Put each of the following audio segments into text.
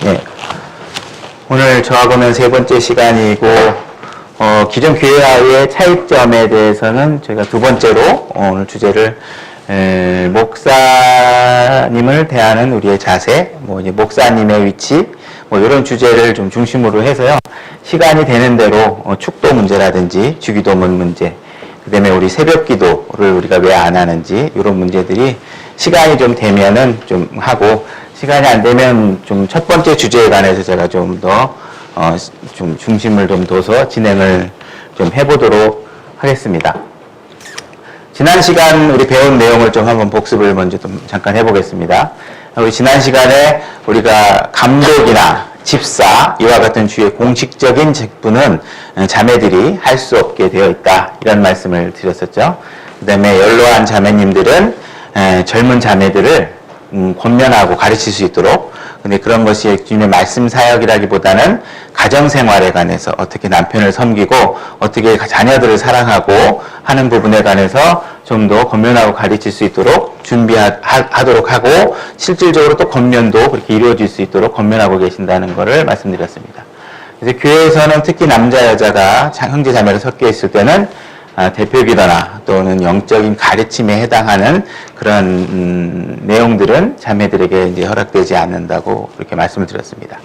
예. 오늘 저하고는 세 번째 시간이고, 기존 교회와의 차이점에 대해서는 저희가 두 번째로 오늘 주제를 목사님을 대하는 우리의 자세, 이제 목사님의 위치, 이런 주제를 좀 중심으로 해서요. 시간이 되는 대로 축도 문제라든지 주기도문 문제, 그 다음에 우리 새벽 기도를 우리가 왜 안 하는지, 이런 문제들이 시간이 좀 되면은 좀 하고, 시간이 안 되면 좀 첫 번째 주제에 관해서 제가 좀 더, 좀 중심을 좀 둬서 진행을 좀 해보도록 하겠습니다. 지난 시간 우리 배운 내용을 좀 한번 복습을 먼저 좀 잠깐 해보겠습니다. 우리 지난 시간에 우리가 감독이나 집사, 이와 같은 주의 공식적인 직분은 자매들이 할 수 없게 되어 있다. 이런 말씀을 드렸었죠. 그 다음에 연로한 자매님들은 젊은 자매들을 권면하고 가르칠 수 있도록, 근데 그런 것이 주님의 말씀 사역이라기보다는 가정생활에 관해서 어떻게 남편을 섬기고 어떻게 자녀들을 사랑하고 하는 부분에 관해서 좀 더 권면하고 가르칠 수 있도록 준비하도록 하고, 실질적으로 또 권면도 그렇게 이루어질 수 있도록 권면하고 계신다는 것을 말씀드렸습니다. 그래서 교회에서는 특히 남자 여자가 형제 자매로 섞여 있을 때는 대표기도나 또는 영적인 가르침에 해당하는 그런 내용들은 자매들에게 이제 허락되지 않는다고 그렇게 말씀을 드렸습니다.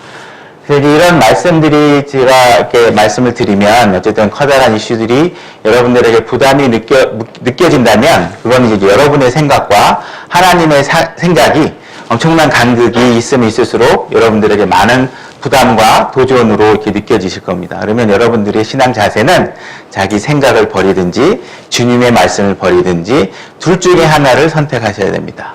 그래서 이런 말씀들이 제가 이렇게 말씀을 드리면 어쨌든 커다란 이슈들이 여러분들에게 부담이 느껴진다면 그건 이제 여러분의 생각과 하나님의 생각이 엄청난 간극이 있으면 있을수록 여러분들에게 많은 부담과 도전으로 이렇게 느껴지실 겁니다. 그러면 여러분들의 신앙 자세는 자기 생각을 버리든지 주님의 말씀을 버리든지 둘 중에 하나를 선택하셔야 됩니다.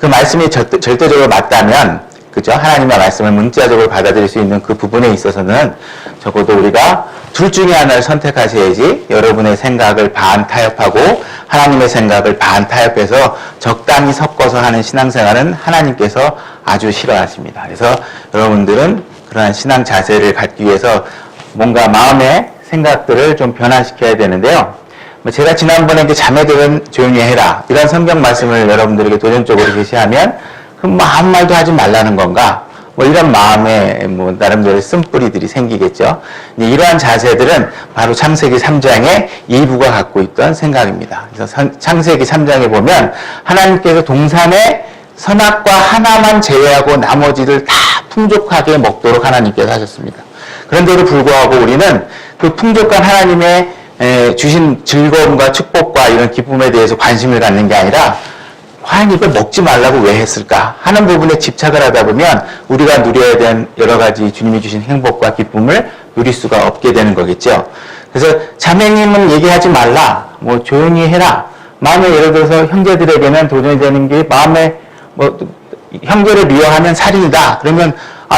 그 말씀이 절대적으로 맞다면, 그죠? 하나님의 말씀을 문자적으로 받아들일 수 있는 그 부분에 있어서는 적어도 우리가 둘 중에 하나를 선택하셔야지 여러분의 생각을 반 타협하고 하나님의 생각을 반 타협해서 적당히 섞어서 하는 신앙생활은 하나님께서 아주 싫어하십니다. 그래서 여러분들은 그러한 신앙 자세를 갖기 위해서 뭔가 마음의 생각들을 좀 변화시켜야 되는데요. 제가 지난번에 이제 자매들은 조용히 해라, 이런 성경 말씀을 여러분들에게 도전적으로 제시하면 그럼 아무 말도 하지 말라는 건가? 이런 마음에 나름대로 쓴뿌리들이 생기겠죠. 이러한 자세들은 바로 창세기 3장의 일부가 갖고 있던 생각입니다. 그래서 창세기 3장에 보면 하나님께서 동산에 선악과 하나만 제외하고 나머지를 다 풍족하게 먹도록 하나님께서 하셨습니다. 그런데도 불구하고 우리는 그 풍족한 하나님의 주신 즐거움과 축복과 이런 기쁨에 대해서 관심을 갖는 게 아니라 과연 이걸 먹지 말라고 왜 했을까 하는 부분에 집착을 하다 보면 우리가 누려야 되는 여러 가지 주님이 주신 행복과 기쁨을 누릴 수가 없게 되는 거겠죠. 그래서 자매님은 얘기하지 말라, 조용히 해라. 마음에 예를 들어서 형제들에게는 도전이 되는 게 마음에 형제를 미워하면 살인이다. 그러면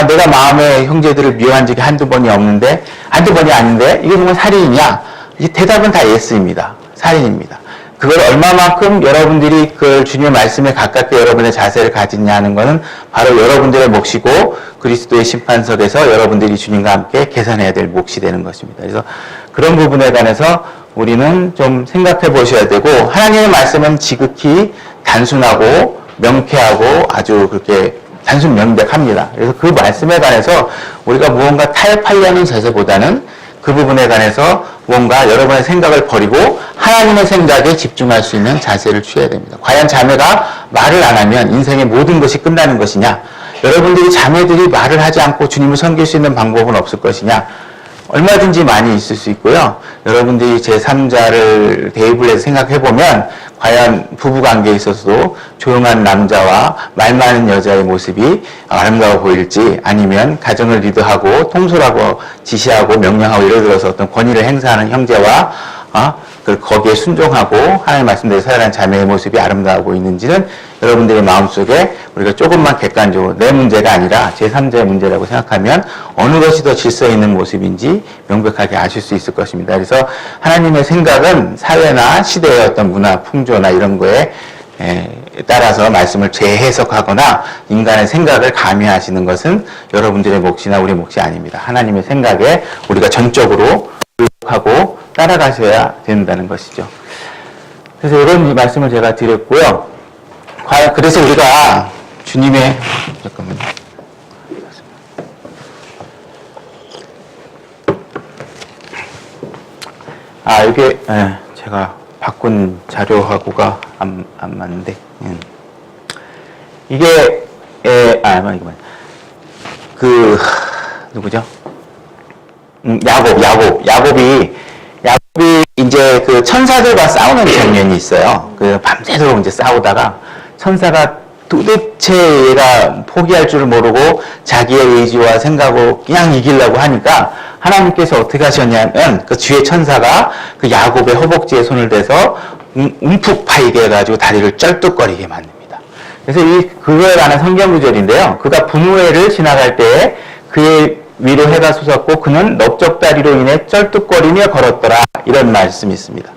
내가 마음에 형제들을 미워한 적이 한두 번이 없는데, 한두 번이 아닌데 이게 정말 살인이냐? 이 대답은 다 예스입니다. 살인입니다. 그걸 얼마만큼 여러분들이 그 주님의 말씀에 가깝게 여러분의 자세를 가지냐 하는 것은 바로 여러분들의 몫이고 그리스도의 심판석에서 여러분들이 주님과 함께 계산해야 될 몫이 되는 것입니다. 그래서 그런 부분에 관해서 우리는 좀 생각해 보셔야 되고, 하나님의 말씀은 지극히 단순하고 명쾌하고 아주 그렇게 단순 명백합니다. 그래서 그 말씀에 관해서 우리가 무언가 타협하려는 자세보다는 그 부분에 관해서 뭔가 여러분의 생각을 버리고 하나님의 생각에 집중할 수 있는 자세를 취해야 됩니다. 과연 자매가 말을 안 하면 인생의 모든 것이 끝나는 것이냐? 여러분들이 자매들이 말을 하지 않고 주님을 섬길 수 있는 방법은 없을 것이냐? 얼마든지 많이 있을 수 있고요. 여러분들이 제3자를 대입을 해서 생각해보면 과연 부부관계에 있어서도 조용한 남자와 말 많은 여자의 모습이 아름다워 보일지, 아니면 가정을 리드하고 통솔하고 지시하고 명령하고 예를 들어서 어떤 권위를 행사하는 형제와 거기에 순종하고 하나님의 말씀대로 살아가는 자매의 모습이 아름다워 보이는지는 여러분들의 마음속에 우리가 조금만 객관적으로 내 문제가 아니라 제3자의 문제라고 생각하면 어느 것이 더 질서 있는 모습인지 명백하게 아실 수 있을 것입니다. 그래서 하나님의 생각은 사회나 시대의 어떤 문화, 풍조나 이런 거에 따라서 말씀을 재해석하거나 인간의 생각을 가미하시는 것은 여러분들의 몫이나 우리 몫이 아닙니다. 하나님의 생각에 우리가 전적으로 하고 따라가셔야 된다는 것이죠. 그래서 이런 말씀을 제가 드렸고요. 과연 그래서 우리가 주님의 잠깐만요. 이게, 제가 바꾼 자료하고가 안 맞는데, 이게, 누구죠? 야곱이 이제 그 천사들과 싸우는 장면이 있어요. 그 밤새도록 이제 싸우다가 천사가 도대체 얘가 포기할 줄 모르고 자기의 의지와 생각으로 그냥 이기려고 하니까 하나님께서 어떻게 하셨냐면 그 주의 천사가 그 야곱의 허벅지에 손을 대서 움푹 파이게 해가지고 다리를 쩔뚝거리게 만듭니다. 그래서 그거에 관한 성경 구절인데요. 그가 분우회를 지나갈 때에 그의 위로 해가 솟았고 그는 넓적다리로 인해 쩔뚝거리며 걸었더라. 이런 말씀이 있습니다.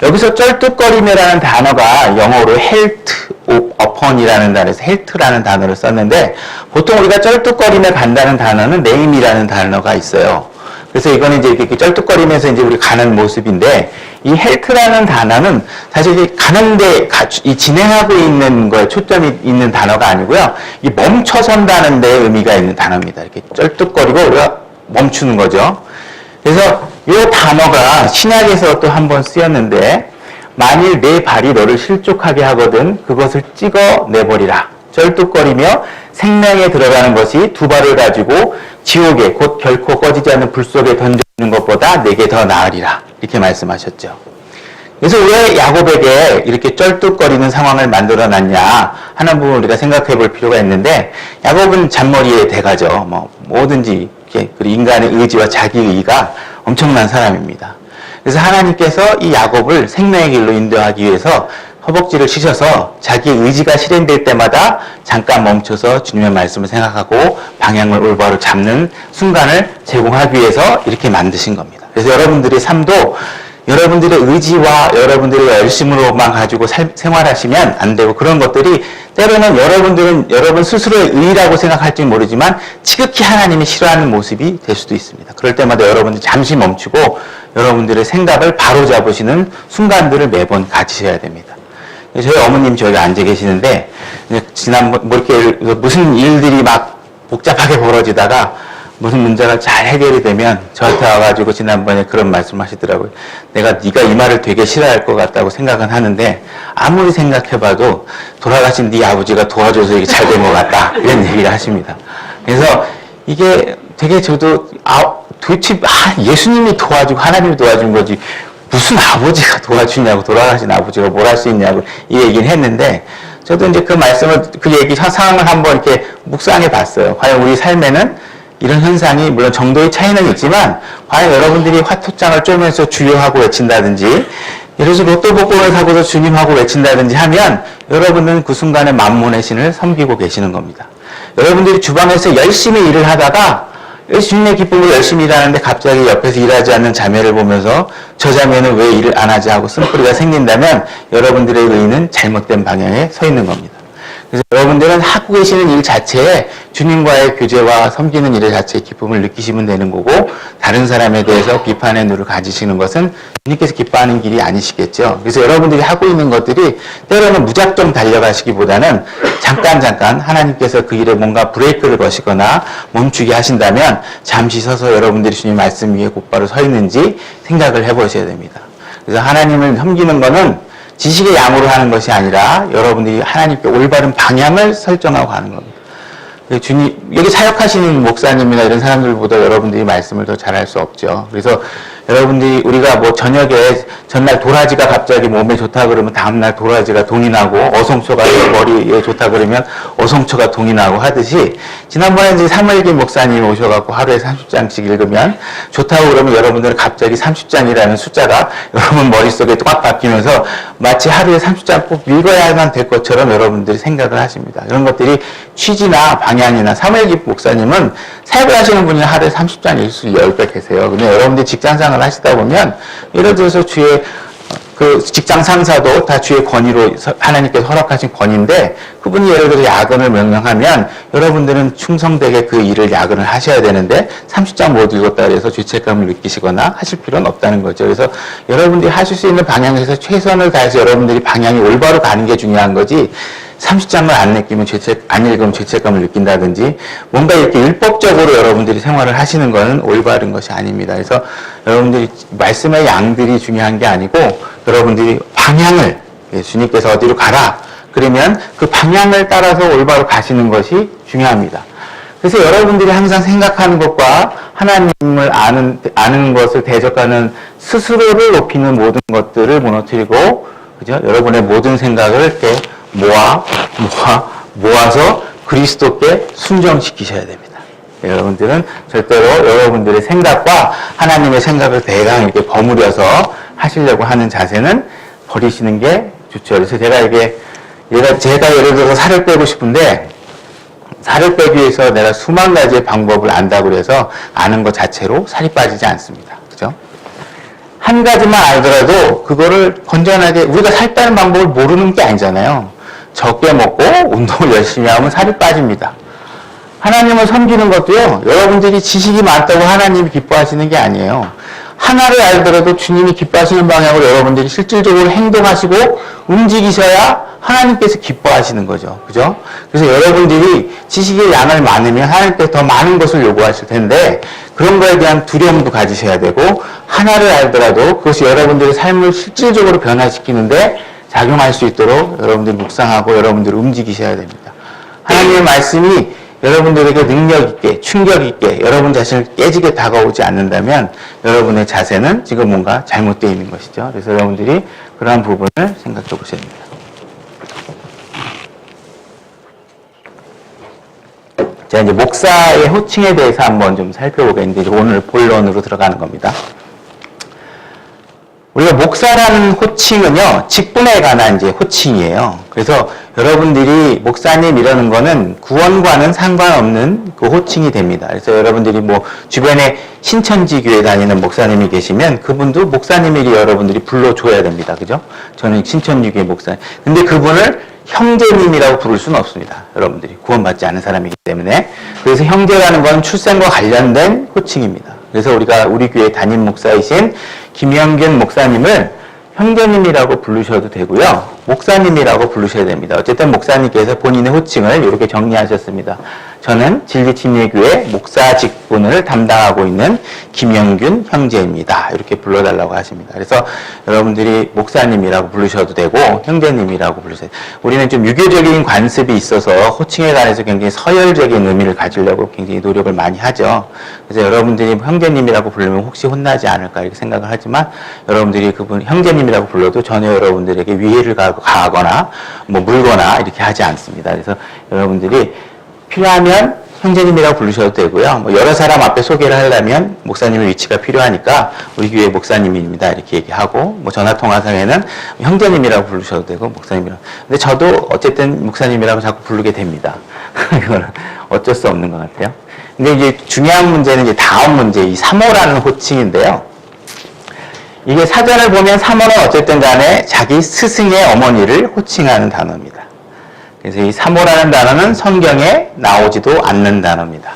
여기서 쩔뚝거리며라는 단어가 영어로 헬트 어펀이라는 단어에서 헬트라는 단어를 썼는데 보통 우리가 쩔뚝거리며 간다는 단어는 네임이라는 단어가 있어요. 그래서 이거는 이제 이렇게 쩔뚝거리면서 이제 우리 가는 모습인데 이 헬트라는 단어는 사실 가는데 이 진행하고 있는 거에 초점이 있는 단어가 아니고요. 이 멈춰선다는 데 의미가 있는 단어입니다. 이렇게 쩔뚝거리고 우리가 멈추는 거죠. 그래서 이 단어가 신약에서 또 한 번 쓰였는데 만일 내 발이 너를 실족하게 하거든 그것을 찍어 내버리라. 쩔뚝거리며 생명에 들어가는 것이 두 발을 가지고 지옥에 곧 결코 꺼지지 않는 불 속에 던져지는 것보다 내게 더 나으리라. 이렇게 말씀하셨죠. 그래서 왜 야곱에게 이렇게 쩔뚝거리는 상황을 만들어놨냐 하는 부분을 우리가 생각해 볼 필요가 있는데 야곱은 잔머리의 대가죠. 뭐든지 그리고 인간의 의지와 자기의가 엄청난 사람입니다. 그래서 하나님께서 이 야곱을 생명의 길로 인도하기 위해서 허벅지를 치셔서 자기 의지가 실현될 때마다 잠깐 멈춰서 주님의 말씀을 생각하고 방향을 올바로 잡는 순간을 제공하기 위해서 이렇게 만드신 겁니다. 그래서 여러분들의 삶도 여러분들의 의지와 여러분들의 열심으로만 가지고 생활하시면 안 되고 그런 것들이 때로는 여러분들은 여러분 스스로의 의의라고 생각할지 모르지만 지극히 하나님이 싫어하는 모습이 될 수도 있습니다. 그럴 때마다 여러분들이 잠시 멈추고 여러분들의 생각을 바로잡으시는 순간들을 매번 가지셔야 됩니다. 저희 어머님 저희가 앉아 계시는데 지난번 이렇게 무슨 일들이 막 복잡하게 벌어지다가 무슨 문제가 잘 해결이 되면 저한테 와가지고 지난번에 그런 말씀 하시더라고요. 네가 이 말을 되게 싫어할 것 같다고 생각은 하는데 아무리 생각해봐도 돌아가신 네 아버지가 도와줘서 이게 잘 된 것 같다. 이런 얘기를 하십니다. 그래서 이게 되게 저도 도대체 예수님이 도와주고 하나님이 도와준 거지 무슨 아버지가 도와주냐고 돌아가신 아버지가 뭘 할 수 있냐고 이 얘기를 했는데 저도 이제 그 말씀을 그 얘기 상황을 한번 이렇게 묵상해 봤어요. 과연 우리 삶에는 이런 현상이 물론 정도의 차이는 있지만 과연 여러분들이 화투장을 쪼면서 주여하고 외친다든지 예를 들어서 로또 복권을 사고서 주님하고 외친다든지 하면 여러분은 그 순간에 만몬의 신을 섬기고 계시는 겁니다. 여러분들이 주방에서 열심히 일을 하다가 주님의 기쁨으로 열심히 일하는데 갑자기 옆에서 일하지 않는 자매를 보면서 저 자매는 왜 일을 안 하지 하고 쓴뿌리가 생긴다면 여러분들의 의의는 잘못된 방향에 서 있는 겁니다. 그래서 여러분들은 하고 계시는 일 자체에 주님과의 교제와 섬기는 일 자체의 기쁨을 느끼시면 되는 거고 다른 사람에 대해서 비판의 눈을 가지시는 것은 주님께서 기뻐하는 길이 아니시겠죠. 그래서 여러분들이 하고 있는 것들이 때로는 무작정 달려가시기보다는 잠깐 하나님께서 그 일에 뭔가 브레이크를 거시거나 멈추게 하신다면 잠시 서서 여러분들이 주님 말씀 위에 곧바로 서 있는지 생각을 해보셔야 됩니다. 그래서 하나님을 섬기는 거는 지식의 양으로 하는 것이 아니라 여러분들이 하나님께 올바른 방향을 설정하고 하는 겁니다. 주님, 여기 사역하시는 목사님이나 이런 사람들보다 여러분들이 말씀을 더 잘할 수 없죠. 그래서 여러분들이 우리가 저녁에 전날 도라지가 갑자기 몸에 좋다 그러면 다음날 도라지가 동이 나고 어송초가 머리에 좋다 그러면 어송초가 동이 나고 하듯이 지난번에 이제 사무엘김 목사님 오셔갖고 하루에 30장씩 읽으면 좋다고 그러면 여러분들은 갑자기 30장이라는 숫자가 여러분 머릿속에 꽉 바뀌면서 마치 하루에 30장 꼭 읽어야만 될 것처럼 여러분들이 생각을 하십니다. 이런 것들이 취지나 방향이나 사무엘김 목사님은 사역을 하시는 분이 하루에 30장 읽을 수 10배 계세요. 근데 여러분들이 직장생활 하시다 보면 예를 들어서 주의 그 직장 상사도 다 주의 권위로 하나님께서 허락하신 권위인데 그분이 예를 들어 야근을 명령하면 여러분들은 충성되게 그 일을 야근을 하셔야 되는데 30장 못 읽었다 그래서 죄책감을 느끼시거나 하실 필요는 없다는 거죠. 그래서 여러분들이 하실 수 있는 방향에서 최선을 다해서 여러분들이 방향이 올바로 가는 게 중요한 거지 30장을 안 느끼면 안 읽으면 죄책감을 느낀다든지 뭔가 이렇게 율법적으로 여러분들이 생활을 하시는 것은 올바른 것이 아닙니다. 그래서 여러분들이 말씀의 양들이 중요한 게 아니고 여러분들이 방향을 주님께서 어디로 가라 그러면 그 방향을 따라서 올바로 가시는 것이 중요합니다. 그래서 여러분들이 항상 생각하는 것과 하나님을 아는 것을 대적하는 스스로를 높이는 모든 것들을 무너뜨리고, 그죠? 여러분의 모든 생각을 이렇게 모아서 그리스도께 순정시키셔야 됩니다. 여러분들은 절대로 여러분들의 생각과 하나님의 생각을 대강 이렇게 버무려서 하시려고 하는 자세는 버리시는 게 좋죠. 그래서 제가 예를 들어서 살을 빼고 싶은데, 살을 빼기 위해서 내가 수만 가지의 방법을 안다고 해서 아는 것 자체로 살이 빠지지 않습니다. 그죠? 한 가지만 알더라도 그거를 건전하게, 우리가 살 빼는 방법을 모르는 게 아니잖아요. 적게 먹고 운동을 열심히 하면 살이 빠집니다. 하나님을 섬기는 것도요, 여러분들이 지식이 많다고 하나님이 기뻐하시는 게 아니에요. 하나를 알더라도 주님이 기뻐하시는 방향으로 여러분들이 실질적으로 행동하시고 움직이셔야 하나님께서 기뻐하시는 거죠. 그죠? 그래서 여러분들이 지식의 양을 많으면 하나님께서 더 많은 것을 요구하실 텐데 그런 거에 대한 두려움도 가지셔야 되고 하나를 알더라도 그것이 여러분들의 삶을 실질적으로 변화시키는데 작용할 수 있도록 여러분들이 묵상하고 여러분들이 움직이셔야 됩니다. 하나님의 말씀이 여러분들에게 능력 있게, 충격 있게, 여러분 자신을 깨지게 다가오지 않는다면 여러분의 자세는 지금 뭔가 잘못되어 있는 것이죠. 그래서 여러분들이 그러한 부분을 생각해 보셔야 됩니다. 자, 이제 목사의 호칭에 대해서 한번 좀 살펴보겠는데 오늘 본론으로 들어가는 겁니다. 우리가 목사라는 호칭은요, 직분에 관한 이제 호칭이에요. 그래서 여러분들이 목사님이라는 거는 구원과는 상관없는 그 호칭이 됩니다. 그래서 여러분들이 뭐 주변에 신천지 교회 다니는 목사님이 계시면 그분도 목사님에게 여러분들이 불러줘야 됩니다. 그죠? 저는 신천지 교회 목사님. 근데 그분을 형제님이라고 부를 수는 없습니다. 여러분들이 구원받지 않은 사람이기 때문에. 그래서 형제라는 건 출생과 관련된 호칭입니다. 그래서 우리 교회 담임 목사이신 김영균 목사님을 형제님이라고 부르셔도 되고요. 목사님이라고 부르셔야 됩니다. 어쨌든 목사님께서 본인의 호칭을 이렇게 정리하셨습니다. 저는 진리침례교회 목사 직분을 담당하고 있는 김영균 형제입니다. 이렇게 불러달라고 하십니다. 그래서 여러분들이 목사님이라고 부르셔도 되고 형제님이라고 부르셔도 돼요. 우리는 좀 유교적인 관습이 있어서 호칭에 관해서 굉장히 서열적인 의미를 가지려고 굉장히 노력을 많이 하죠. 그래서 여러분들이 형제님이라고 부르면 혹시 혼나지 않을까 이렇게 생각을 하지만 여러분들이 그분 형제님이라고 불러도 전혀 여러분들에게 위해를 가하거나 뭐 물거나 이렇게 하지 않습니다. 그래서 여러분들이 필요하면 형제님이라고 부르셔도 되고요. 뭐 여러 사람 앞에 소개를 하려면 목사님의 위치가 필요하니까 우리 교회 목사님입니다 이렇게 얘기하고 뭐 전화통화상에는 형제님이라고 부르셔도 되고 목사님이라고. 근데 저도 어쨌든 목사님이라고 자꾸 부르게 됩니다. 이거는 어쩔 수 없는 것 같아요. 근데 이제 중요한 문제는 이제 다음 문제 이 사모라는 호칭인데요. 이게 사전을 보면 사모는 어쨌든 간에 자기 스승의 어머니를 호칭하는 단어입니다. 그래서 이 사모라는 단어는 성경에 나오지도 않는 단어입니다.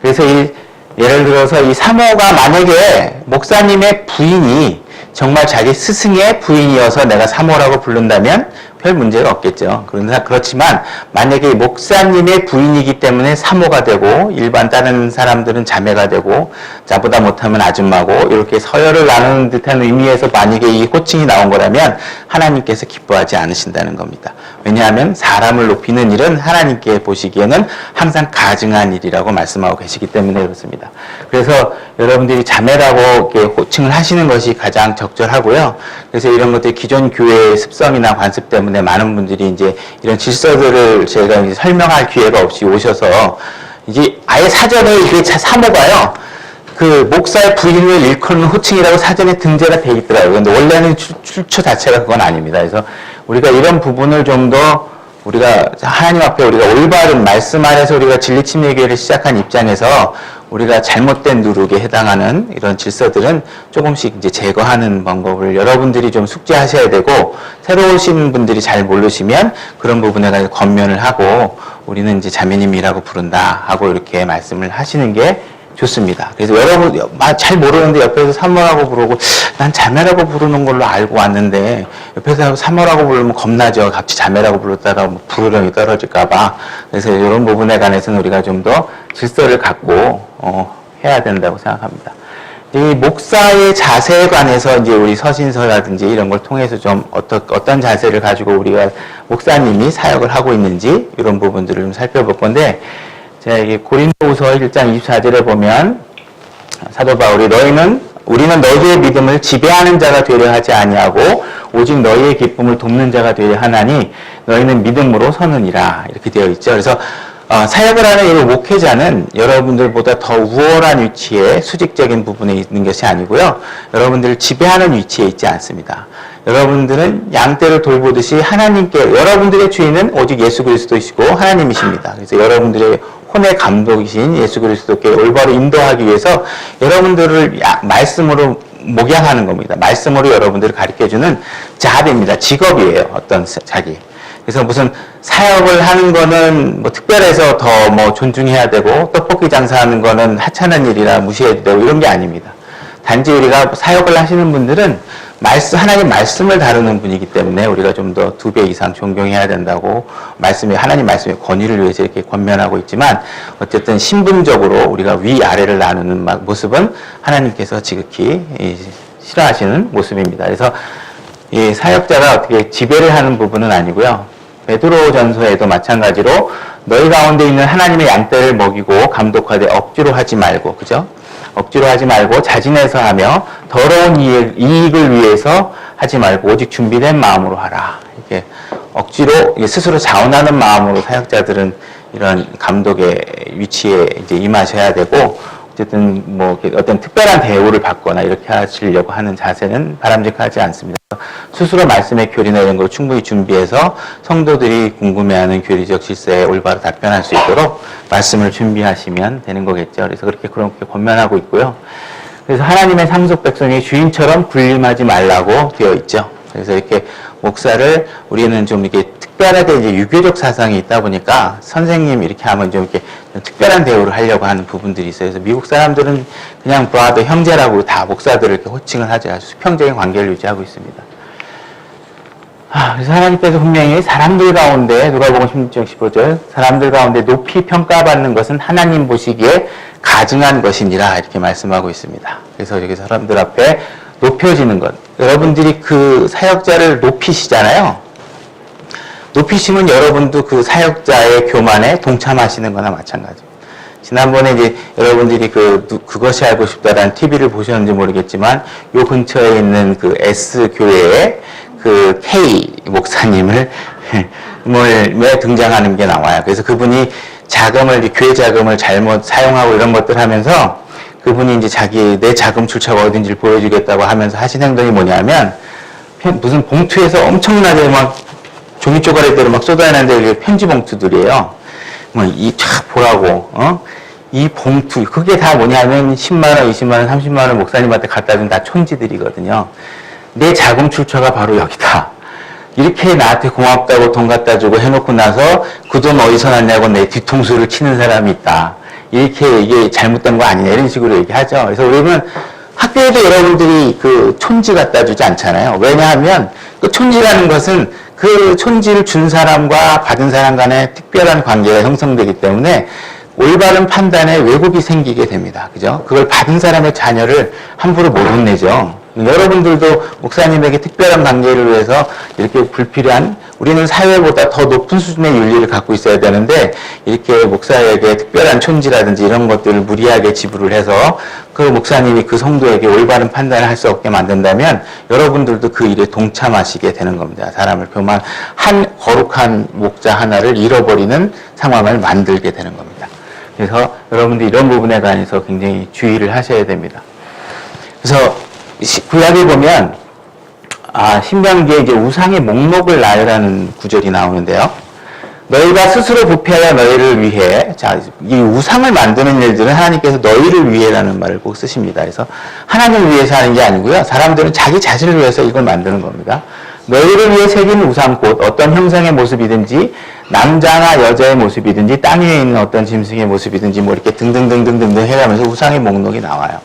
그래서 예를 들어서 이 사모가 만약에 목사님의 부인이 정말 자기 스승의 부인이어서 내가 사모라고 부른다면 별 문제가 없겠죠. 그렇지만 만약에 목사님의 부인이기 때문에 사모가 되고 일반 다른 사람들은 자매가 되고 나보다 못하면 아줌마고 이렇게 서열을 나누는 듯한 의미에서 만약에 이 호칭이 나온 거라면 하나님께서 기뻐하지 않으신다는 겁니다. 왜냐하면 사람을 높이는 일은 하나님께 보시기에는 항상 가증한 일이라고 말씀하고 계시기 때문에 그렇습니다. 그래서 여러분들이 자매라고 이렇게 호칭을 하시는 것이 가장 적절하고요. 그래서 이런 것들이 기존 교회의 습성이나 관습 때문에 많은 분들이 이제 이런 질서들을 제가 이제 설명할 기회가 없이 오셔서 이제 아예 사전에 이게 사모가요. 그 목사의 부인을 일컫는 호칭이라고 사전에 등재가 돼 있더라고요. 근데 원래는 출처 자체가 그건 아닙니다. 그래서 우리가 이런 부분을 좀 더 우리가 하나님 앞에 우리가 올바른 말씀 아래서 우리가 진리침례교회를 시작한 입장에서 우리가 잘못된 누룩에 해당하는 이런 질서들은 조금씩 이제 제거하는 방법을 여러분들이 좀 숙지하셔야 되고 새로 오신 분들이 잘 모르시면 그런 부분에 대해서 권면을 하고 우리는 이제 자매님이라고 부른다 하고 이렇게 말씀을 하시는 게 좋습니다. 그래서 여러분 잘 모르는데 옆에서 사모라고 부르고 난 자매라고 부르는 걸로 알고 왔는데 옆에서 사모라고 부르면 겁나죠. 갑자기 자매라고 불렀다가 뭐 부르령이 떨어질까봐. 그래서 이런 부분에 관해서는 우리가 좀 더 질서를 갖고 해야 된다고 생각합니다. 이 목사의 자세에 관해서 이제 우리 서신서라든지 이런 걸 통해서 좀 어떤 자세를 가지고 우리가 목사님이 사역을 하고 있는지 이런 부분들을 좀 살펴볼 건데, 제가 이게 고린도후서 1장 24절에 보면 사도 바울이 우리는 너희의 믿음을 지배하는 자가 되려 하지 아니하고 오직 너희의 기쁨을 돕는 자가 되려 하나니 너희는 믿음으로 서느니라, 이렇게 되어 있죠. 그래서 사역을 하는 이 목회자는 여러분들보다 더 우월한 위치에 수직적인 부분에 있는 것이 아니고요, 여러분들을 지배하는 위치에 있지 않습니다. 여러분들은 양떼를 돌보듯이 여러분들의 주인은 오직 예수 그리스도이시고 하나님이십니다. 그래서 여러분들의 혼의 감독이신 예수 그리스도께 올바로 인도하기 위해서 여러분들을 말씀으로 목양하는 겁니다. 말씀으로 여러분들을 가르쳐주는 자비입니다. 직업이에요. 자기. 그래서 무슨 사역을 하는 거는 뭐 특별해서 더 뭐 존중해야 되고 떡볶이 장사하는 거는 하찮은 일이라 무시해도 되고 이런 게 아닙니다. 단지 우리가 사역을 하시는 분들은 하나님 말씀을 다루는 분이기 때문에 우리가 좀 더 2배 이상 존경해야 된다고 하나님 말씀의 권위를 위해서 이렇게 권면하고 있지만, 어쨌든 신분적으로 우리가 위아래를 나누는 모습은 하나님께서 지극히 싫어하시는 모습입니다. 그래서 이 사역자가 어떻게 지배를 하는 부분은 아니고요. 베드로전서에도 마찬가지로 너희 가운데 있는 하나님의 양떼를 먹이고 감독하되 억지로 하지 말고, 그죠? 억지로 하지 말고 자진해서 하며 더러운 이익을 위해서 하지 말고 오직 준비된 마음으로 하라. 이렇게 억지로 스스로 자원하는 마음으로 사역자들은 이런 감독의 위치에 이제 임하셔야 되고, 어쨌든 뭐 어떤 특별한 대우를 받거나 이렇게 하시려고 하는 자세는 바람직하지 않습니다. 스스로 말씀의 교리나 이런 걸 충분히 준비해서 성도들이 궁금해하는 교리적 질서에 올바로 답변할 수 있도록 말씀을 준비하시면 되는 거겠죠. 그래서 그렇게 권면하고 있고요. 그래서 하나님의 상속 백성이 주인처럼 군림하지 말라고 되어 있죠. 그래서 이렇게 목사를 우리는 좀 이렇게 특별하게 이제 유교적 사상이 있다 보니까 선생님 이렇게 하면 좀 이렇게 특별한 대우를 하려고 하는 부분들이 있어요. 그래서 미국 사람들은 그냥 브라더 형제라고 다 목사들을 이렇게 호칭을 하죠. 아주 수평적인 관계를 유지하고 있습니다. 그래서 하나님께서 분명히 사람들 가운데, 누가복음 16장 15절, 사람들 가운데 높이 평가받는 것은 하나님 보시기에 가증한 것이니라, 이렇게 말씀하고 있습니다. 그래서 이렇게 사람들 앞에 높여지는 것, 여러분들이 그 사역자를 높이시잖아요. 높이시면 여러분도 그 사역자의 교만에 동참하시는 거나 마찬가지입니다. 지난번에 이제 여러분들이 그것이 알고 싶다라는 TV를 보셨는지 모르겠지만, 요 근처에 있는 그 S교회에 그 K 목사님을 왜 등장하는 게 나와요. 그래서 그분이 교회 자금을 잘못 사용하고 이런 것들 하면서 그분이 이제 내 자금 출처가 어딘지를 보여주겠다고 하면서 하신 행동이 뭐냐면, 무슨 봉투에서 엄청나게 막 종이 쪼가리대로 막 쏟아내는데 편지 봉투들이에요. 쫙 보라고, 이 봉투, 그게 다 뭐냐면 10만원, 20만원, 30만원 목사님한테 갖다 준 다 촌지들이거든요. 내 자금 출처가 바로 여기다. 이렇게 나한테 고맙다고 돈 갖다 주고 해놓고 나서 그 돈 어디서 났냐고 내 뒤통수를 치는 사람이 있다. 이렇게 이게 잘못된 거 아니냐, 이런 식으로 얘기하죠. 그래서 우리는 학교에도 여러분들이 그 촌지 갖다 주지 않잖아요. 왜냐하면 그 촌지라는 것은 그 촌지를 준 사람과 받은 사람 간에 특별한 관계가 형성되기 때문에 올바른 판단에 왜곡이 생기게 됩니다. 그죠? 그걸 받은 사람의 자녀를 함부로 못 혼내죠. 여러분들도 목사님에게 특별한 관계를 위해서 이렇게 우리는 사회보다 더 높은 수준의 윤리를 갖고 있어야 되는데, 이렇게 목사에게 특별한 촌지라든지 이런 것들을 무리하게 지불을 해서 그 목사님이 그 성도에게 올바른 판단을 할 수 없게 만든다면 여러분들도 그 일에 동참하시게 되는 겁니다. 사람을 거룩한 목자 하나를 잃어버리는 상황을 만들게 되는 겁니다. 그래서 여러분들 이런 부분에 관해서 굉장히 주의를 하셔야 됩니다. 그래서 구약에 보면 신명기에 이제 우상의 목록을 나열하는 구절이 나오는데요. 너희가 스스로 부패하여 너희를 위해, 이 우상을 만드는 일들은 하나님께서 너희를 위해라는 말을 꼭 쓰십니다. 그래서 하나님을 위해서 하는 게 아니고요. 사람들은 자기 자신을 위해서 이걸 만드는 겁니다. 너희를 위해 새긴 우상꽃, 어떤 형상의 모습이든지 남자나 여자의 모습이든지 땅 위에 있는 어떤 짐승의 모습이든지 뭐 이렇게 등등등등등등 해가면서 우상의 목록이 나와요.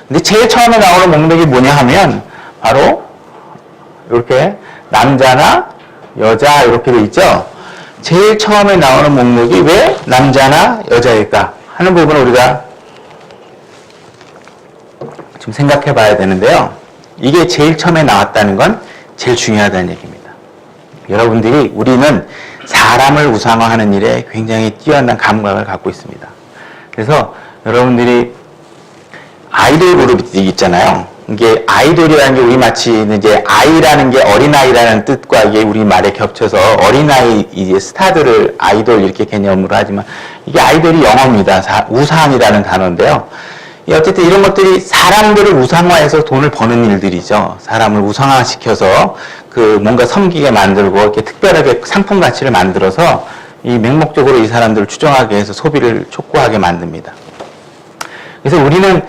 근데 제일 처음에 나오는 목록이 뭐냐 하면 바로 이렇게 남자나 여자 이렇게 돼 있죠. 제일 처음에 나오는 목록이 왜 남자나 여자일까 하는 부분을 우리가 좀 생각해 봐야 되는데요. 이게 제일 처음에 나왔다는 건 제일 중요하다는 얘기입니다. 여러분들이 우리는 사람을 우상화하는 일에 굉장히 뛰어난 감각을 갖고 있습니다. 그래서 여러분들이 아이돌 그룹이 있잖아요. 이게 아이돌이라는 게 우리 마치 이제 아이라는 게 어린아이라는 뜻과 이게 우리말에 겹쳐서 어린아이 이제 스타들을 아이돌 이렇게 개념으로 하지만 이게 아이돌이 영어입니다. 우상이라는 단어인데요. 어쨌든 이런 것들이 사람들을 우상화해서 돈을 버는 일들이죠. 사람을 우상화시켜서 그 뭔가 섬기게 만들고 이렇게 특별하게 상품 가치를 만들어서 이 맹목적으로 이 사람들을 추종하게 해서 소비를 촉구하게 만듭니다. 그래서 우리는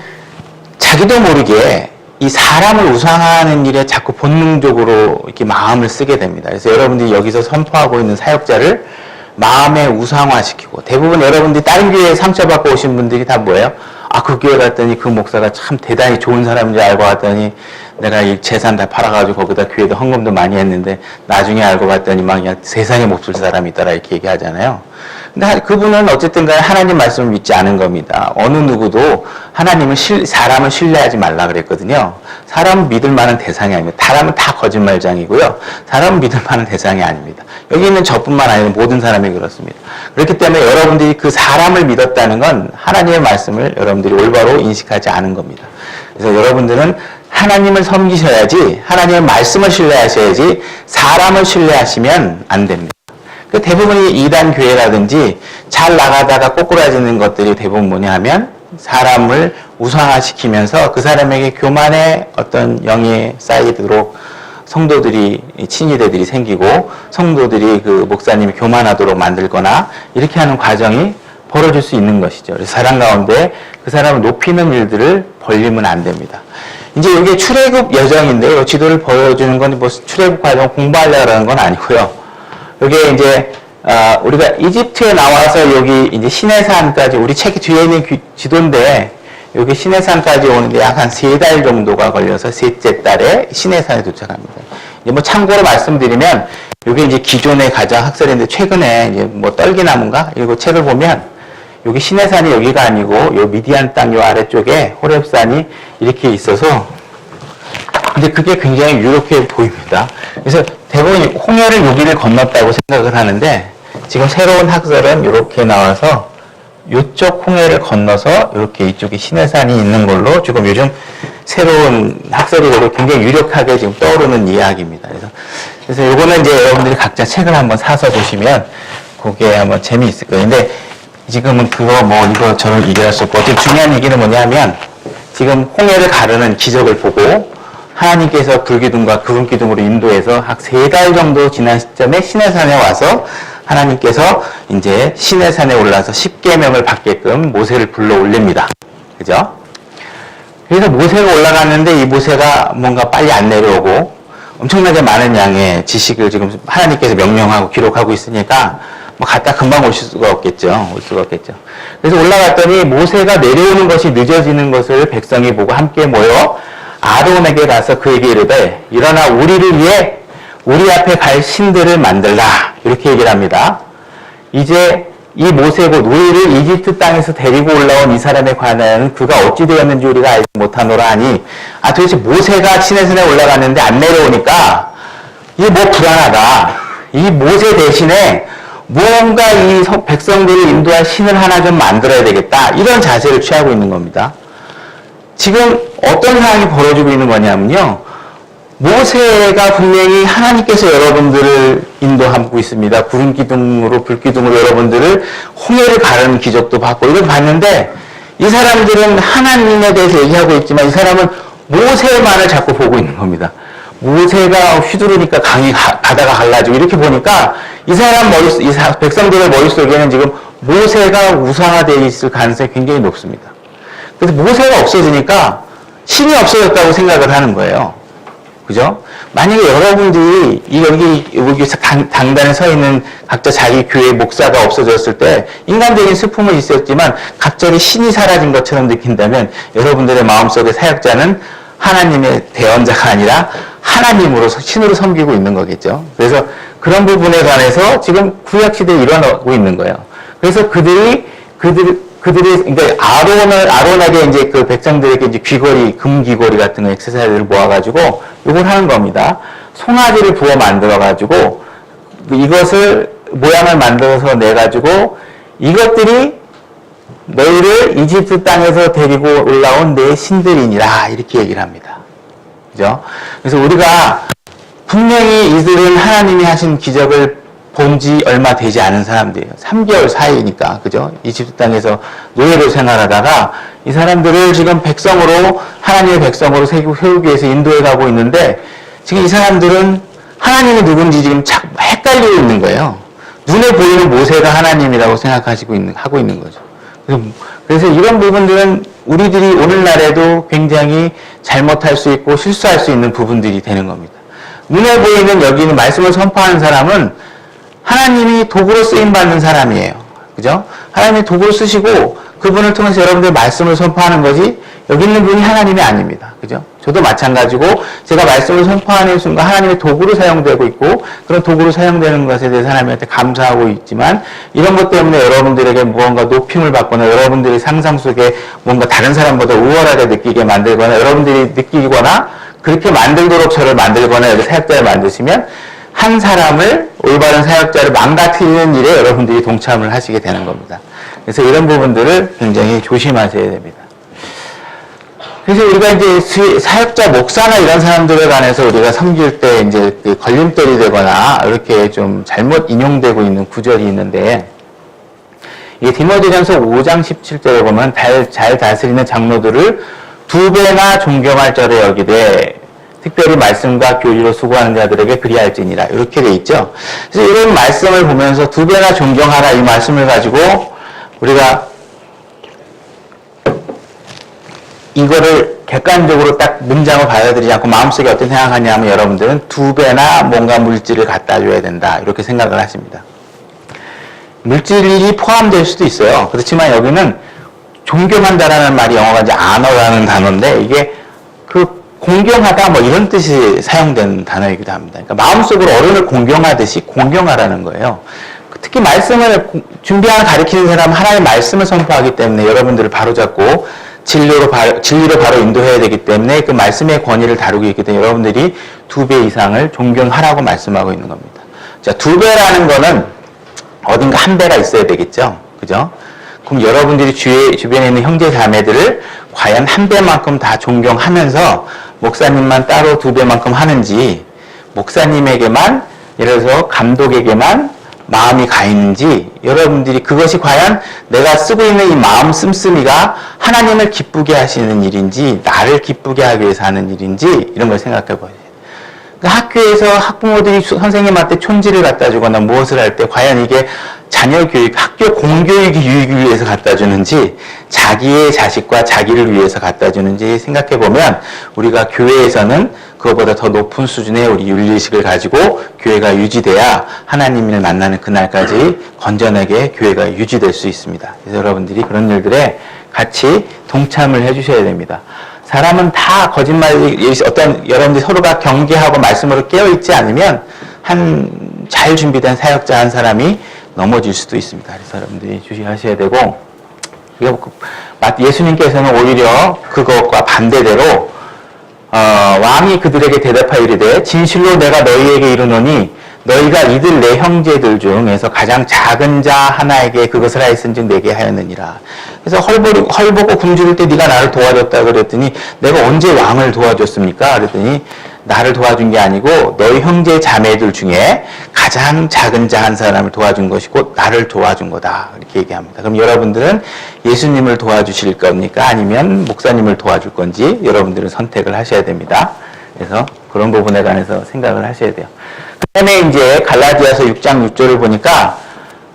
자기도 모르게 이 사람을 우상화하는 일에 자꾸 본능적으로 이렇게 마음을 쓰게 됩니다. 그래서 여러분들이 여기서 선포하고 있는 사역자를 마음에 우상화시키고 대부분 여러분들이 다른 교회에 상처받고 오신 분들이 다 뭐예요? 아, 그 교회 갔더니 그 목사가 참 대단히 좋은 사람인지 알고 갔더니 내가 이 재산 다 팔아가지고 거기다 교회도 헌금도 많이 했는데 나중에 알고 봤더니 막 그냥 세상에 못 쓸 사람이 있더라 이렇게 얘기하잖아요. 근데 그분은 어쨌든 간에 하나님 말씀을 믿지 않은 겁니다. 어느 누구도 하나님은 사람을 신뢰하지 말라 그랬거든요. 사람은 믿을 만한 대상이 아닙니다. 사람은 다 거짓말장이고요. 사람은 믿을 만한 대상이 아닙니다. 여기 있는 저뿐만 아니라 모든 사람이 그렇습니다. 그렇기 때문에 여러분들이 그 사람을 믿었다는 건 하나님의 말씀을 여러분들이 올바로 인식하지 않은 겁니다. 그래서 여러분들은 하나님을 섬기셔야지 하나님의 말씀을 신뢰하셔야지 사람을 신뢰하시면 안 됩니다. 대부분이 이단 교회라든지 잘 나가다가 꼬꾸라지는 것들이 대부분 뭐냐 하면 사람을 우상화시키면서 그 사람에게 교만의 어떤 영이 쌓이도록 성도들이 친위대들이 생기고 성도들이 그 목사님이 교만하도록 만들거나 이렇게 하는 과정이 벌어질 수 있는 것이죠. 그래서 사람 가운데 그 사람을 높이는 일들을 벌리면 안 됩니다. 이제 이게 출애굽 여정인데요. 지도를 보여주는 건 뭐 출애굽 과정 공부하려고 하는 건 아니고요. 여기에 이제 우리가 이집트에 나와서 여기 이제 시내산까지 우리 책 뒤에 있는 지도인데 여기 시내산까지 오는데 약 한 3달 정도가 걸려서 셋째 달에 시내산에 도착합니다. 이제 뭐 참고로 말씀드리면 여기 이제 기존의 가장 학설인데 최근에 이제 뭐 떨기나무인가 이거 책을 보면 여기 시내산이 여기가 아니고 요 미디안 땅 요 아래쪽에 호렙산이 이렇게 있어서 근데 그게 굉장히 유력해 보입니다. 그래서 대부분 홍해를 여기를 건넜다고 생각을 하는데 지금 새로운 학설은 이렇게 나와서 이쪽 홍해를 건너서 이렇게 이쪽에 시내산이 있는 걸로 지금 요즘 새로운 학설이 굉장히 유력하게 지금 떠오르는 이야기입니다. 그래서 요거는 이제 여러분들이 각자 책을 한번 사서 보시면 그게 한번 재미있을 거예요. 근데 지금은 그거 뭐 이거 저를 얘기할 수 없고 어쨌든 중요한 얘기는 뭐냐면 지금 홍해를 가르는 기적을 보고 하나님께서 불기둥과 구름기둥으로 인도해서 약 3달 정도 지난 시점에 시내산에 와서 하나님께서 이제 시내산에 올라서 십계명을 받게끔 모세를 불러 올립니다. 그죠? 그래서 모세가 올라갔는데 이 모세가 뭔가 빨리 안 내려오고 엄청나게 많은 양의 지식을 지금 하나님께서 명령하고 기록하고 있으니까 뭐 갔다 금방 올 수가 없겠죠. 그래서 올라갔더니 모세가 내려오는 것이 늦어지는 것을 백성이 보고 함께 모여 아론에게 가서 그에게 이르되 일어나 우리를 위해 우리 앞에 갈 신들을 만들라 이렇게 얘기를 합니다. 이제 이 모세 곧 우리를 이집트 땅에서 데리고 올라온 이 사람에 관하여는 그가 어찌 되었는지 우리가 알지 못하노라 하니 도대체 모세가 시내산에 올라갔는데 안 내려오니까 이게 뭐 불안하다. 이 모세 대신에 무언가 이 백성들을 인도할 신을 하나 좀 만들어야 되겠다. 이런 자세를 취하고 있는 겁니다. 지금 어떤 상황이 벌어지고 있는 거냐면요. 모세가 분명히 하나님께서 여러분들을 인도하고 있습니다. 구름기둥으로 불기둥으로 여러분들을 홍해를 가르는 기적도 받고 이걸 봤는데 이 사람들은 하나님에 대해서 얘기하고 있지만 이 사람은 모세만을 자꾸 보고 있는 겁니다. 모세가 휘두르니까 바다가 갈라지고 이렇게 보니까 이 사람 이 백성들의 머릿속에는 지금 모세가 우상화되어 있을 가능성이 굉장히 높습니다. 그래서 모세가 없어지니까 신이 없어졌다고 생각을 하는 거예요. 그죠? 만약에 여러분들이 여기 당단에 서 있는 각자 자기 교회 목사가 없어졌을 때 인간적인 슬픔은 있었지만 갑자기 신이 사라진 것처럼 느낀다면 여러분들의 마음속의 사역자는 하나님의 대언자가 아니라 하나님으로, 신으로 섬기고 있는 거겠죠. 그래서 그런 부분에 관해서 지금 구약시대에 일어나고 있는 거예요. 그래서 그들이, 그러니까 아론에게 이제 그 백성들에게 이제 귀걸이, 금 귀걸이 같은 거 액세서리를 모아가지고 이걸 하는 겁니다. 송아지를 부어 만들어가지고 이것을 모양을 만들어서 내가지고 이것들이 너희를 이집트 땅에서 데리고 올라온 내 신들이니라 이렇게 얘기를 합니다. 그죠? 그래서 우리가 분명히 이들은 하나님이 하신 기적을 본 지 얼마 되지 않은 사람들이에요. 3개월 사이니까, 그죠? 이집트 땅에서 노예로 생활하다가 이 사람들을 지금 백성으로, 하나님의 백성으로 세우기 위해서 인도해 가고 있는데 지금 이 사람들은 하나님이 누군지 지금 헷갈리고 있는 거예요. 눈에 보이는 모세가 하나님이라고 하고 있는 거죠. 그래서 이런 부분들은 우리들이 오늘날에도 굉장히 잘못할 수 있고 실수할 수 있는 부분들이 되는 겁니다. 눈에 보이는 여기는 말씀을 선포하는 사람은 하나님이 도구로 쓰임받는 사람이에요. 그죠? 하나님이 도구로 쓰시고 그분을 통해서 여러분들 말씀을 선포하는 거지 여기 있는 분이 하나님이 아닙니다. 그죠? 저도 마찬가지고 제가 말씀을 선포하는 순간 하나님의 도구로 사용되고 있고 그런 도구로 사용되는 것에 대해서 하나님한테 감사하고 있지만 이런 것 때문에 여러분들에게 무언가 높임을 받거나 여러분들의 상상 속에 뭔가 다른 사람보다 우월하게 느끼게 만들거나 여러분들이 느끼거나 그렇게 만들도록 저를 만들거나 여기 사역자를 만드시면 한 사람을 올바른 사역자를 망가뜨리는 일에 여러분들이 동참을 하시게 되는 겁니다. 그래서 이런 부분들을 굉장히 조심하셔야 됩니다. 그래서 우리가 이제 사역자, 목사나 이런 사람들에 관해서 우리가 섬길 때 이제 걸림돌이 되거나 이렇게 좀 잘못 인용되고 있는 구절이 있는데 이게 디모데전서 5장 17절에 보면 잘 다스리는 장로들을 2배나 존경할 절에 여기되 특별히 말씀과 교리로 수고하는 자들에게 그리할지니라 이렇게 돼 있죠. 그래서 이런 말씀을 보면서 2배나 존경하라 이 말씀을 가지고 우리가 이거를 객관적으로 딱 문장을 받아들이지 않고 마음속에 어떤 생각하냐면 여러분들은 2배나 뭔가 물질을 갖다 줘야 된다 이렇게 생각을 하십니다. 물질이 포함될 수도 있어요. 그렇지만 여기는 존경한다라는 말이 영어가 이제 honor라는 단어인데 이게 그 공경하다 뭐 이런 뜻이 사용된 단어이기도 합니다. 그러니까 마음속으로 어른을 공경하듯이 공경하라는 거예요. 특히 말씀을 준비하는 가르치는 사람은 하나님의 말씀을 선포하기 때문에 여러분들을 바로잡고 진리로 바로 인도해야 되기 때문에 그 말씀의 권위를 다루고 있기 때문에 여러분들이 2배 이상을 존경하라고 말씀하고 있는 겁니다. 자, 2배라는 거는 어딘가 1배가 있어야 되겠죠. 그죠? 그럼 여러분들이 주변에 있는 형제 자매들을 과연 1배만큼 다 존경하면서 목사님만 따로 2배만큼 하는지 목사님에게만 예를 들어서 감독에게만 마음이 가 있는지 여러분들이 그것이 과연 내가 쓰고 있는 이 마음 씀씀이가 하나님을 기쁘게 하시는 일인지 나를 기쁘게 하기 위해서 하는 일인지 이런 걸 생각해 보셔야 돼요. 그러니까 학교에서 학부모들이 선생님한테 촌지를 갖다 주거나 무엇을 할 때 과연 이게 자녀 교육, 학교 공교육 유익을 위해서 갖다 주는지 자기의 자식과 자기를 위해서 갖다 주는지 생각해 보면 우리가 교회에서는 그것보다 더 높은 수준의 우리 윤리의식을 가지고 교회가 유지돼야 하나님을 만나는 그날까지 건전하게 교회가 유지될 수 있습니다. 그래서 여러분들이 그런 일들에 같이 동참을 해주셔야 됩니다. 사람은 다 거짓말이 여러분들이 서로가 경계하고 말씀으로 깨어있지 않으면 잘 준비된 사역자 한 사람이 넘어질 수도 있습니다. 그래서 여러분들이 주의하셔야 되고 예수님께서는 오히려 그것과 반대대로 왕이 그들에게 대답하여 이르되 진실로 내가 너희에게 이르노니 너희가 이들 내 형제들 중에서 가장 작은 자 하나에게 그것을 하였은즉 내게 하였느니라. 그래서 헐벗고 굶주릴 때 네가 나를 도와줬다 그랬더니 내가 언제 왕을 도와줬습니까? 그랬더니 나를 도와준 게 아니고 너희 형제 자매들 중에 가장 작은 자 한 사람을 도와준 것이고 나를 도와준 거다. 이렇게 얘기합니다. 그럼 여러분들은 예수님을 도와주실 겁니까? 아니면 목사님을 도와줄 건지 여러분들은 선택을 하셔야 됩니다. 그래서 그런 부분에 관해서 생각을 하셔야 돼요. 그 다음에 이제 갈라디아서 6장 6절을 보니까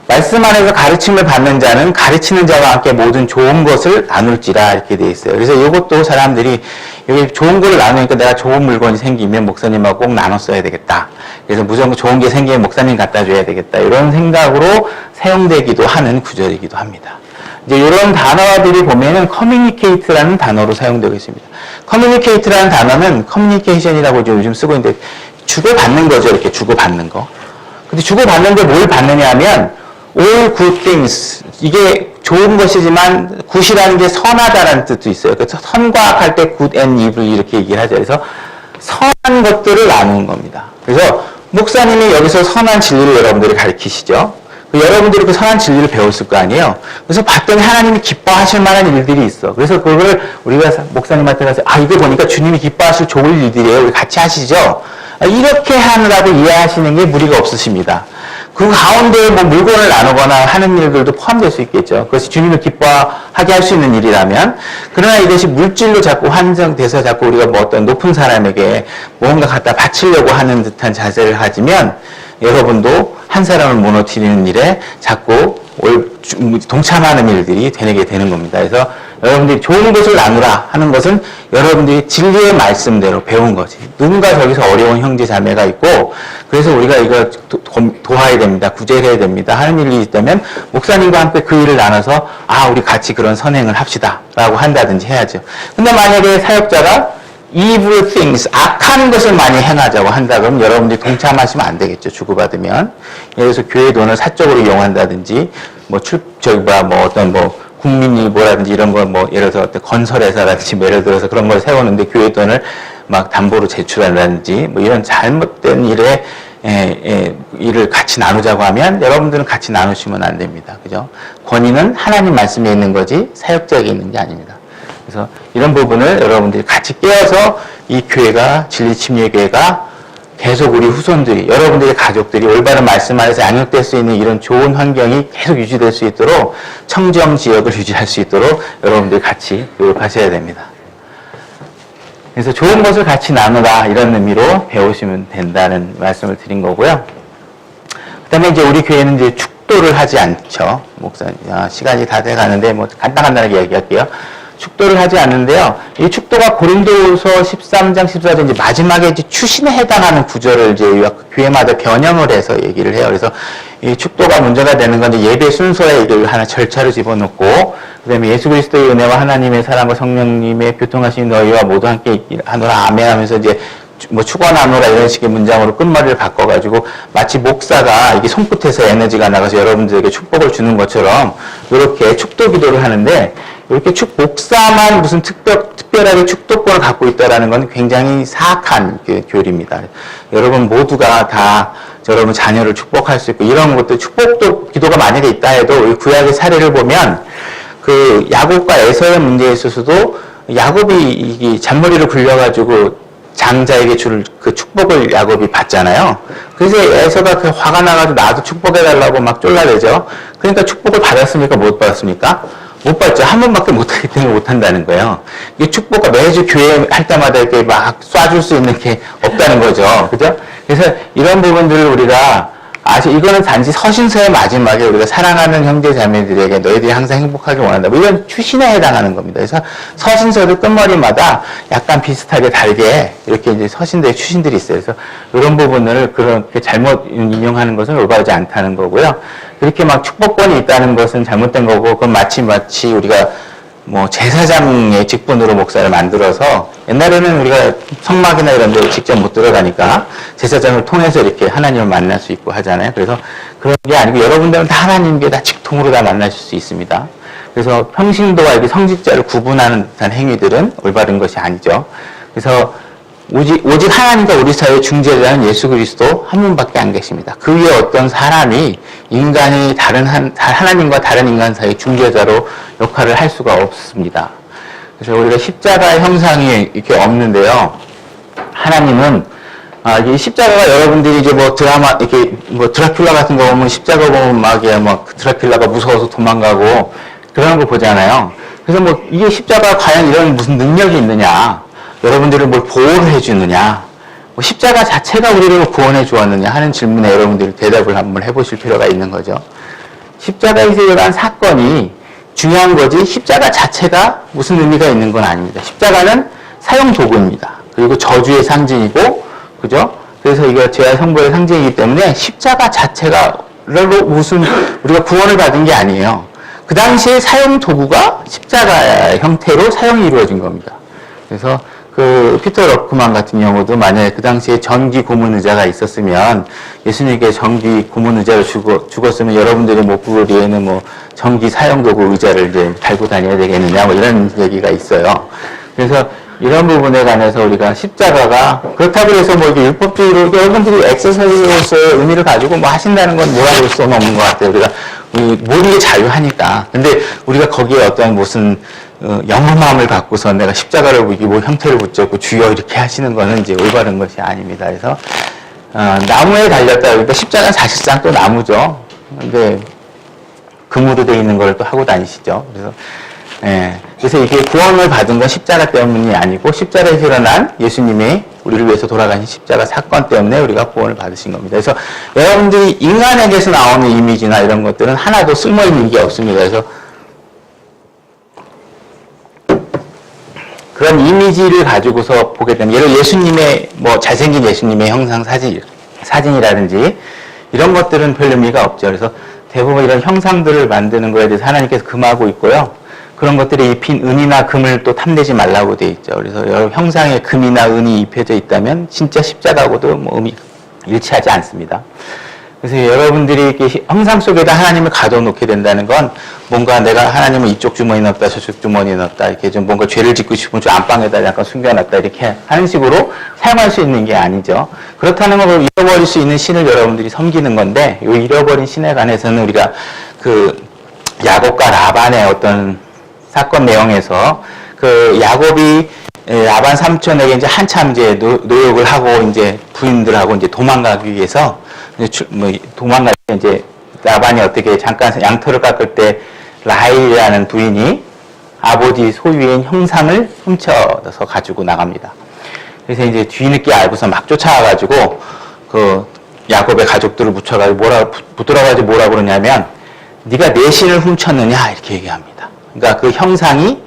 말씀 안에서 가르침을 받는 자는 가르치는 자와 함께 모든 좋은 것을 나눌지라 이렇게 돼 있어요. 그래서 이것도 사람들이 여기 좋은 걸 나누니까 내가 좋은 물건이 생기면 목사님하고 꼭 나눠 써야 되겠다. 그래서 무조건 좋은 게 생기면 목사님 갖다 줘야 되겠다. 이런 생각으로 사용되기도 하는 구절이기도 합니다. 이제 이런 단어들이 보면은 communicate라는 단어로 사용되고 있습니다. communicate라는 단어는 communication이라고 요즘 쓰고 있는데 주고받는 거죠. 이렇게 주고받는 거. 근데 주고받는데 뭘 받느냐 하면 all good things. 이게 좋은 것이지만 good이라는 게 선하다라는 뜻도 있어요. 그래서 선과 악 할 때 good and evil 이렇게 얘기를 하죠. 그래서 선한 것들을 나누는 겁니다. 그래서 목사님이 여기서 선한 진리를 여러분들이 가르치시죠. 여러분들이 그 선한 진리를 배웠을 거 아니에요. 그래서 봤더니 하나님이 기뻐하실 만한 일들이 있어. 그래서 그걸 우리가 목사님한테 가서 이거 보니까 주님이 기뻐하실 좋은 일들이에요. 우리 같이 하시죠. 이렇게 하느라고 이해하시는 게 무리가 없으십니다. 그 가운데 뭐 물건을 나누거나 하는 일들도 포함될 수 있겠죠. 그것이 주님을 기뻐하게 할 수 있는 일이라면. 그러나 이것이 물질로 자꾸 환정돼서 자꾸 우리가 뭐 어떤 높은 사람에게 뭔가 갖다 바치려고 하는 듯한 자세를 가지면 여러분도 한 사람을 무너뜨리는 일에 자꾸 동참하는 일들이 되게 되는 겁니다. 그래서 여러분들이 좋은 것을 나누라 하는 것은 여러분들이 진리의 말씀대로 배운 거지. 누군가 저기서 어려운 형제 자매가 있고 그래서 우리가 이거 도와야 됩니다. 구제해야 됩니다. 하는 일이 있다면 목사님과 함께 그 일을 나눠서 우리 같이 그런 선행을 합시다 라고 한다든지 해야죠. 근데 만약에 사역자가 evil things, 악한 것을 많이 행하자고 한다 그러면 여러분들이 동참하시면 안 되겠죠. 주고받으면. 예를 들어서 교회 돈을 사적으로 이용한다든지 국민일보라든지 이런 거 예를 들어서 어떤 건설회사라든지 예를 들어서 그런 걸 세우는데 교회 돈을 막 담보로 제출한다든지 이런 잘못된 일에 일을 같이 나누자고 하면 여러분들은 같이 나누시면 안 됩니다. 그죠? 권위는 하나님 말씀에 있는 거지 사역자에게 있는 게 아닙니다. 그래서 이런 부분을 여러분들이 같이 깨어서 이 교회가 진리침례교회가 계속 우리 후손들이 여러분들의 가족들이 올바른 말씀 안에서 양육될 수 있는 이런 좋은 환경이 계속 유지될 수 있도록 청정 지역을 유지할 수 있도록 여러분들이 같이 노력하셔야 됩니다. 그래서 좋은 것을 같이 나누라 이런 의미로 배우시면 된다는 말씀을 드린 거고요. 그다음에 이제 우리 교회는 이제 축도를 하지 않죠. 목사님 시간이 다 돼가는데 간단하게 얘기할게요. 축도를 하지 않는데요. 이 축도가 고린도서 13장 14절 이제 마지막에 이제 추신에 해당하는 구절을 이제 교회마다 변형을 해서 얘기를 해요. 그래서 이 축도가 문제가 되는 건 이제 예배 순서에 이걸 하나 절차를 집어넣고 그다음에 예수 그리스도의 은혜와 하나님의 사랑과 성령님의 교통하신 너희와 모두 함께 하노라 아멘 하면서 이제 축원하노라 이런 식의 문장으로 끝말을 바꿔가지고 마치 목사가 이게 손끝에서 에너지가 나가서 여러분들에게 축복을 주는 것처럼 이렇게 축도 기도를 하는데 이렇게 목사만 무슨 특별하게 축도권을 갖고 있다라는 건 굉장히 사악한 교리입니다. 여러분 모두가 다 여러분 자녀를 축복할 수 있고 이런 것도 축복도 기도가 만약에 있다 해도 구약의 사례를 보면 그 야곱과 에서의 문제에 있어서도 야곱이 이 잔머리를 굴려가지고 장자에게 줄 그 축복을 야곱이 받잖아요. 그래서 에서가 그 화가 나가지고 나도 축복해달라고 막 쫄라대죠. 그러니까 축복을 받았습니까? 못 받았습니까? 못 받죠. 한 번밖에 못하기 때문에 못한다는 거예요. 이 축복과 매주 교회 할 때마다 이렇게 막 쏴줄 수 있는 게 없다는 거죠. 그죠? 그래서 이런 부분들을 우리가 이거는 단지 서신서의 마지막에 우리가 사랑하는 형제 자매들에게 너희들이 항상 행복하길 원한다. 이런 추신에 해당하는 겁니다. 그래서 서신서도 끝머리마다 약간 비슷하게 다르게 이렇게 이제 서신들의 추신들이 있어요. 그래서 이런 부분을 그렇게 잘못 인용하는 것은 올바르지 않다는 거고요. 그렇게 막 축복권이 있다는 것은 잘못된 거고, 그건 마치 우리가 제사장의 직분으로 목사를 만들어서 옛날에는 우리가 성막이나 이런 데 직접 못 들어가니까 제사장을 통해서 이렇게 하나님을 만날 수 있고 하잖아요. 그래서 그런 게 아니고 여러분들은 다 하나님께 다 직통으로 다 만나실 수 있습니다. 그래서 평신도와 이렇게 성직자를 구분하는 듯한 행위들은 올바른 것이 아니죠. 그래서 오직 하나님과 우리 사이의 중재자는 예수 그리스도 한 분밖에 안 계십니다. 그 위에 어떤 사람이 인간이 하나님과 다른 인간 사이의 중재자로 역할을 할 수가 없습니다. 그래서 우리가 십자가의 형상이 이렇게 없는데요. 하나님은 이 십자가가 여러분들이 이제 드라마 이렇게 드라큘라 같은 거 보면 십자가 보면 막 드라큘라가 무서워서 도망가고 그런 거 보잖아요. 그래서 이게 십자가 과연 이런 무슨 능력이 있느냐? 여러분들을 뭘 보호를 해주느냐, 십자가 자체가 우리를 구원해 주었느냐 하는 질문에 여러분들이 대답을 한번 해보실 필요가 있는 거죠. 십자가에서 일어난 사건이 중요한 거지 십자가 자체가 무슨 의미가 있는 건 아닙니다. 십자가는 사용 도구입니다. 그리고 저주의 상징이고, 그죠? 그래서 이거 죄와 형벌의 상징이기 때문에 십자가 자체가 무슨 우리가 구원을 받은 게 아니에요. 그 당시에 사용 도구가 십자가 형태로 사용이 이루어진 겁니다. 그래서 그 피터 러크만 같은 경우도 만약에 그 당시에 전기 고문 의자가 있었으면 예수님께 전기 고문 의자를 죽었으면 여러분들이 목구리에는 뭐 전기 사용 도구 의자를 이제 달고 다녀야 되겠느냐 뭐 이런 얘기가 있어요. 그래서 이런 부분에 관해서 우리가 십자가가 그렇다고 해서 뭐 이게 율법주의로 여러분들이 엑서사이즈로서의 의미를 가지고 뭐 하신다는 건 뭐라 그럴 수는 없는 것 같아요. 우리가 모두의 자유하니까. 근데 우리가 거기에 어떤 무슨 영혼 마음을 갖고서 내가 십자가를 뭐 형태를 붙잡고 주여 이렇게 하시는 거는 이제 올바른 것이 아닙니다. 그래서 나무에 달렸다 그러니까 십자가는 사실상 또 나무죠. 근데 금으로 되어 있는 걸 또 하고 다니시죠. 그래서 그래서 이게 구원을 받은 건 십자가 때문이 아니고 십자가에서 일어난 예수님의 우리를 위해서 돌아가신 십자가 사건 때문에 우리가 구원을 받으신 겁니다. 그래서 여러분들이 인간에게서 나오는 이미지나 이런 것들은 하나도 쓸모있는 게 없습니다. 그래서 그런 이미지를 가지고서 보게 되면 예를 들어 예수님의 뭐 잘생긴 예수님의 형상 사진이라든지 이런 것들은 별 의미가 없죠. 그래서 대부분 이런 형상들을 만드는 거에 대해서 하나님께서 금하고 있고요. 그런 것들에 입힌 은이나 금을 또 탐내지 말라고 되어 있죠. 그래서 여러 형상에 금이나 은이 입혀져 있다면 진짜 십자가하고도 뭐 의미 일치하지 않습니다. 그래서 여러분들이 이렇게 형상 속에다 하나님을 가둬놓게 된다는 건 뭔가 내가 하나님을 이쪽 주머니에 넣었다 저쪽 주머니에 넣었다 이렇게 좀 뭔가 죄를 짓고 싶으면 저 안방에다 약간 숨겨놨다 이렇게 하는 식으로 사용할 수 있는 게 아니죠. 그렇다는 건 잃어버릴 수 있는 신을 여러분들이 섬기는 건데 이 잃어버린 신에 관해서는 우리가 그 야곱과 라반의 어떤 사건 내용에서 그 야곱이 라반 삼촌에게 이제 한참 이제 노력을 하고 이제 부인들하고 이제 도망가기 위해서 도망갈 때 이제 라반이 어떻게 잠깐 양털을 깎을 때 라헬이라는 부인이 아버지 소유인 형상을 훔쳐서 가지고 나갑니다. 그래서 이제 뒤늦게 알고서 막 쫓아와가지고 그 야곱의 가족들을 붙들어가지고 뭐라 그러냐면 네가 내 신을 훔쳤느냐 이렇게 얘기합니다. 그러니까 그 형상이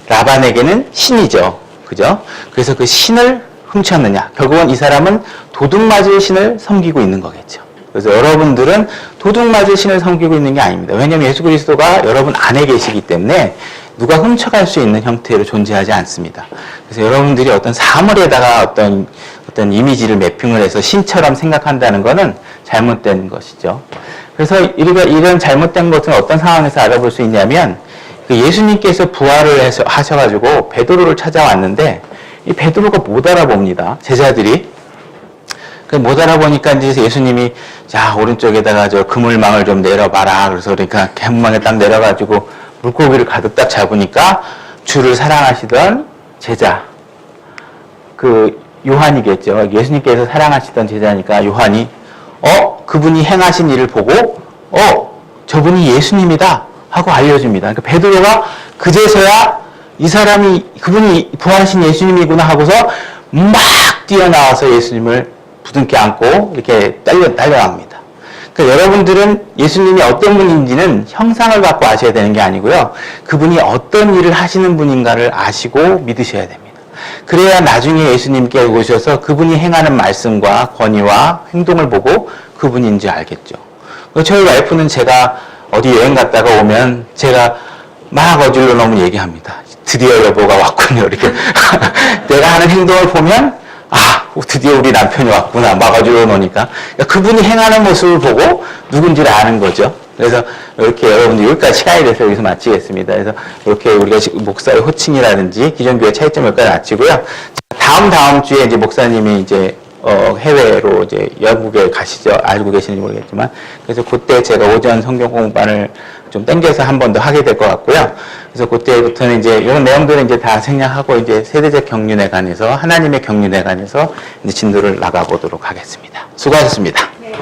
라반에게는 신이죠. 그죠? 그래서 그 신을 훔쳤느냐. 결국은 이 사람은 도둑맞을 신을 섬기고 있는 거겠죠. 그래서 여러분들은 도둑맞을 신을 섬기고 있는 게 아닙니다. 왜냐하면 예수 그리스도가 여러분 안에 계시기 때문에 누가 훔쳐갈 수 있는 형태로 존재하지 않습니다. 그래서 여러분들이 어떤 사물에다가 어떤 이미지를 매핑을 해서 신처럼 생각한다는 것은 잘못된 것이죠. 그래서 이런 잘못된 것은 어떤 상황에서 알아볼 수 있냐면 예수님께서 부활을 하셔가지고 베드로를 찾아왔는데 이 베드로가 못 알아봅니다. 제자들이. 못 알아보니까 이제 예수님이 자 오른쪽에다가 저 그물망을 좀 내려봐라. 그래서 그러니까 그물망에 딱 내려가지고 물고기를 가득 딱 잡으니까 주를 사랑하시던 제자 그 요한이겠죠. 예수님께서 사랑하시던 제자니까 요한이 그분이 행하신 일을 보고 저분이 예수님이다 하고 알려줍니다. 그러니까 베드로가 그제서야 이 사람이 그분이 부활하신 예수님이구나 하고서 막 뛰어나와서 예수님을 부둥켜 안고 이렇게 딸려갑니다. 그러니까 여러분들은 예수님이 어떤 분인지는 형상을 갖고 아셔야 되는 게 아니고요. 그분이 어떤 일을 하시는 분인가를 아시고 믿으셔야 됩니다. 그래야 나중에 예수님께 오셔서 그분이 행하는 말씀과 권위와 행동을 보고 그분인지 알겠죠. 저희 와이프는 제가 어디 여행 갔다가 오면 제가 막 어질러 놓으면 얘기합니다. 드디어 여보가 왔군요. 이렇게 내가 하는 행동을 보면 드디어 우리 남편이 왔구나. 막 어질러 놓으니까 그분이 행하는 모습을 보고 누군지를 아는 거죠. 그래서 이렇게 여러분들 여기까지 시간이 돼서 여기서 마치겠습니다. 그래서 이렇게 우리가 목사의 호칭이라든지 기존 교회 차이점 여기까지 마치고요. 다음 주에 이제 목사님이 이제 해외로 이제 영국에 가시죠. 알고 계시는지 모르겠지만. 그래서 그때 제가 오전 성경 공부반을 좀 땡겨서 한 번 더 하게 될 것 같고요. 그래서 그때부터는 이제 이런 내용들은 이제 다 생략하고 이제 세대적 경륜에 관해서 하나님의 경륜에 관해서 이제 진도를 나가보도록 하겠습니다. 수고하셨습니다. 네.